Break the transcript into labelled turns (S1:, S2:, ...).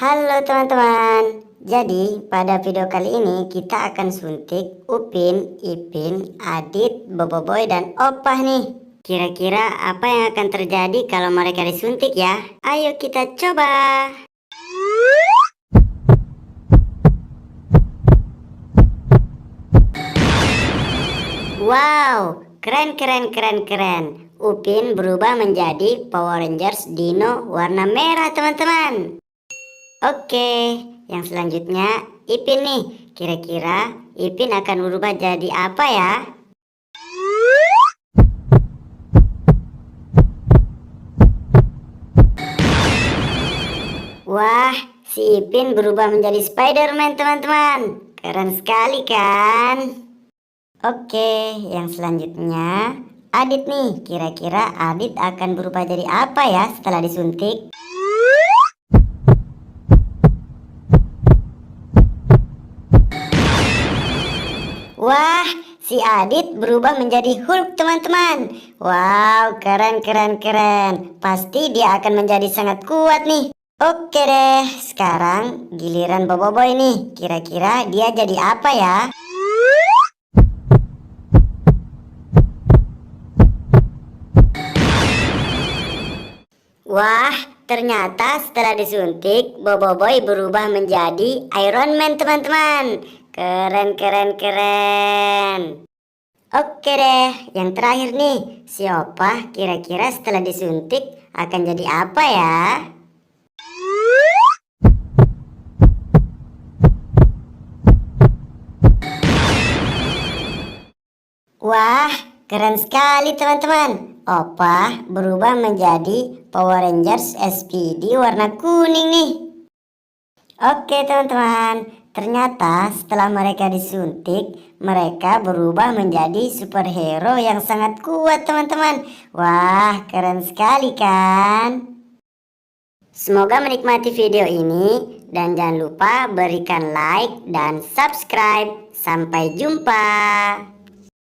S1: Halo teman-teman, jadi pada video kali ini kita akan suntik Upin, Ipin, Adit, Boboiboy, dan Opah nih. Kira-kira apa yang akan terjadi kalau mereka disuntik ya? Ayo kita coba. Wow, keren. Upin berubah menjadi Power Rangers Dino warna merah teman-teman. Oke, yang selanjutnya Ipin nih. Kira-kira Ipin akan berubah jadi apa ya? Wah, si Ipin berubah menjadi Spider-Man teman-teman. Keren sekali kan? Oke, yang selanjutnya Adit nih. Kira-kira Adit akan berubah jadi apa ya setelah disuntik? Wah, si Adit berubah menjadi Hulk teman-teman. Wow, keren. Pasti dia akan menjadi sangat kuat nih. Oke deh, sekarang giliran Boboiboy nih. Kira-kira dia jadi apa ya? Wah, ternyata setelah disuntik, Boboiboy berubah menjadi Iron Man teman-teman. Keren. Oke deh, yang terakhir nih, si Opah kira-kira setelah disuntik akan jadi apa ya? Wah, keren sekali teman-teman. Opah berubah menjadi Power Rangers SPD warna kuning nih. Oke teman-teman, ternyata setelah mereka disuntik, mereka berubah menjadi superhero yang sangat kuat teman-teman. Wah, keren sekali kan? Semoga menikmati video ini dan jangan lupa berikan like dan subscribe. Sampai jumpa.